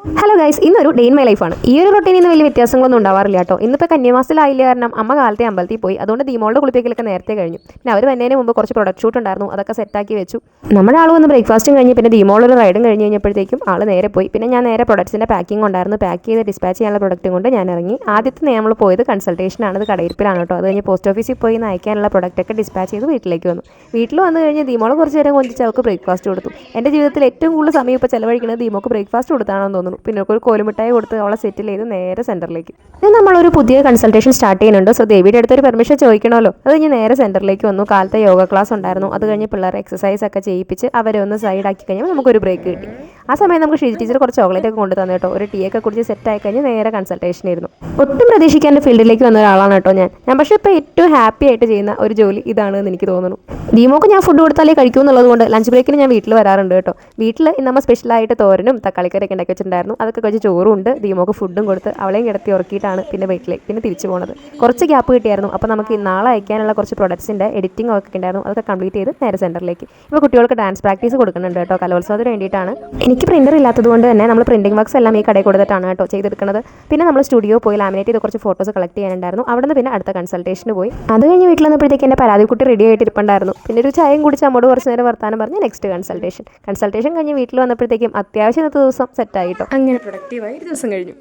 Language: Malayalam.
ഹലോ ഗൈസ്, ഇന്നൊരു ഡേ ഇൻ മൈ ലൈഫാണ്. ഈ ഒരു റൊട്ടീനിൽ നിന്ന് വലിയ വ്യത്യാസങ്ങളൊന്നും ഉണ്ടാവാറില്ല കേട്ടോ. ഇന്നിപ്പോൾ കന്യാമാസത്തിലായില്ല കാരണം അമ്മ കാലത്തെ അമ്പലത്തിൽ പോയി. അതുകൊണ്ട് ദീമോളുടെ കുളിപ്പിക്കലൊക്കെ നേരത്തെ കഴിഞ്ഞു. പിന്നെ അവർ വന്നതിന് മുമ്പ് കുറച്ച് പ്രൊഡക്റ്റ് ഷൂട്ട് ഉണ്ടായിരുന്നു, അതൊക്കെ സെറ്റാക്കി വെച്ചു. നമ്മുടെ ആൾ വന്ന് ബ്രേക്ക്ഫാസ്റ്റും കഴിഞ്ഞ് പിന്നെ ദീമോളൊരു റൈഡും കഴിഞ്ഞ് കഴിഞ്ഞപ്പോഴത്തേക്കും ആൾ നേരെ പോയി. പിന്നെ ഞാൻ നേരെ പ്രൊഡക്ട്സിൻ്റെ പാക്കിംഗ് ഉണ്ടായിരുന്നു, പാക്ക് ചെയ്ത് ഡിസ്പാച്ച് ചെയ്യാനുള്ള പ്രൊഡക്റ്റും കൊണ്ട് ഞാൻ ഇറങ്ങി. ആദ്യത്തെ നമ്മൾ പോയത് കൺസൾട്ടേഷനാണ്, അത് കടയിരിപ്പിലാണ് കേട്ടോ. അത് കഴിഞ്ഞ് പോസ്റ്റ് ഓഫീസിൽ പോയി അയക്കാനുള്ള പ്രൊഡക്റ്റൊക്കെ ഡിസ്പാച്ച് ചെയ്ത് വീട്ടിലേക്ക് വന്നു. വീട്ടിൽ വന്നു കഴിഞ്ഞ് ദീമോള് കുറച്ച് നേരം കൊഞ്ചിച്ച് അവർക്ക് ബ്രേക്ക്ഫാസ്റ്റ് കൊടുത്തു. എൻ്റെ ജീവിതത്തിൽ ഏറ്റവും കൂടുതൽ സമയം ഇപ്പോൾ ചിലവഴിക്കുന്നത് ദീമോക്ക് ബ്രേക്ക്ഫാസ്റ്റ് കൊടുത്താണെന്ന് തോന്നുന്നു. പിന്നെ ഒരു കോലുമിഠായി കൊടുത്ത് അവളെ സെറ്റിൽ ചെയ്ത് നേരെ സെൻറ്ററിലേക്ക്. ഇത് നമ്മളൊരു പുതിയ കൺസൾട്ടേഷൻ സ്റ്റാർട്ട് ചെയ്യുന്നുണ്ട്. സോ ദേവിയുടെ അടുത്തൊരു പെർമിഷൻ ചോദിക്കണമല്ലോ. അത് കഴിഞ്ഞ് നേരെ സെൻറ്ററിലേക്ക് വന്നു. കാലത്തെ യോഗ ക്ലാസ് ഉണ്ടായിരുന്നു, അത് കഴിഞ്ഞ് പിള്ളേരെ എക്സസൈസ് ഒക്കെ ചെയ്യിപ്പിച്ച് അവരെ ഒന്ന് സൈഡാക്കി കഴിഞ്ഞാൽ നമുക്കൊരു ബ്രേക്ക് കിട്ടി. ആ സമയം നമുക്ക് ഷീജി ടീച്ചർ കുറച്ച് ചോക്ലേറ്റ് ഒക്കെ കൊണ്ടു തന്നു കേട്ടോ. ഒരു ടീ ഒക്കെ കുടിച്ച് സെറ്റ് ആയി കഴിഞ്ഞ് നേരെ കൺസൾട്ടേഷൻ ആയിരുന്നു. ഒട്ടും പ്രതീക്ഷിക്കാൻ്റെ ഫീൽഡിലേക്ക് വന്ന ഒരാളാണ് കേട്ടോ ഞാൻ പക്ഷേ ഇപ്പോൾ ഏറ്റവും ഹാപ്പി ആയിട്ട് ചെയ്യുന്ന ഒരു ജോലി ഇതാണെന്ന് എനിക്ക് തോന്നുന്നു. ദീമോക്ക് ഞാൻ ഫുഡ് കൊടുത്താലേ കഴിക്കൂ എന്നുള്ളത് കൊണ്ട് ലഞ്ച് ബ്രേക്കിന് ഞാൻ വീട്ടിൽ വരാറുണ്ട് കേട്ടോ. വീട്ടിൽ നമ്മൾ സ്പെഷ്യലായിട്ട് തോരനും തക്കാളിക്കറിയൊക്കെ ഉണ്ടാക്കി വെച്ചിട്ടുണ്ടായിരുന്നു. അതൊക്കെ കഴിച്ച് ചോറും ഉണ്ട്, ദീമോക്ക് ഫുഡും കൊടുത്ത് അവളെയും കിടത്തി ഉറക്കിയിട്ടാണ് പിന്നെ വീട്ടിലേക്ക് പിന്നെ തിരിച്ചു പോകുന്നത്. കുറച്ച് ഗ്യാപ്പ് കിട്ടിയായിരുന്നു. അപ്പോൾ നമുക്ക് നാളെ അയക്കാനുള്ള കുറച്ച് പ്രൊഡക്ട്സിൻ്റെ എഡിറ്റിംഗ് ഒക്കെ ഉണ്ടായിരുന്നു, അതൊക്കെ കംപ്ലീറ്റ് ചെയ്ത് നേരെ സെൻറ്ററിലേക്ക്. ഇപ്പോൾ കുട്ടികൾക്ക് ഡാൻസ് പ്രാക്ടീസ് കൊടുക്കുന്നുണ്ട് കേട്ടോ, കലോത്സവത്തിന് വേണ്ടിയിട്ടാണ്. എനിക്ക് പ്രിൻ്റർ ഇല്ലാത്തതുകൊണ്ട് തന്നെ നമ്മൾ പ്രിൻറ്റിംഗ് വർക്ക്സ് എല്ലാം ഈ കടയിൽ കൊടുത്തിട്ടാണ് കേട്ടോ ചെയ്തെടുക്കുന്നത്. പിന്നെ നമ്മൾ സ്റ്റുഡിയോ പോയി ലാമിനേറ്റ് ചെയ്ത് കുറച്ച് ഫോട്ടോസ് കളക്ട് ചെയ്യാനുണ്ടായിരുന്നു. അവിടെ നിന്ന് പിന്നെ അടുത്ത കൺസൾട്ടേഷന് പോയി. അത് കഴിഞ്ഞ് വീട്ടിൽ വന്നപ്പോഴത്തേക്ക് എൻ്റെ പരാതിക്കുട്ടി റെഡി ആയിട്ട് ഇരിപ്പുണ്ടായിരുന്നു. പിന്നെ ഒരു ചായയും കുടിച്ച് അമ്മോട് കുറച്ച് നേരം വർത്താനം പറഞ്ഞ് നെക്സ്റ്റ് കൺസൾട്ടേഷൻ കഴിഞ്ഞ് വീട്ടിൽ വന്നപ്പോഴത്തേക്കും അത്യാവശ്യം ഇന്നത്തെ ദിവസം സെറ്റായിട്ടോ. അങ്ങനെ പ്രൊഡക്റ്റീവായി ഒരു ദിവസം കഴിഞ്ഞു.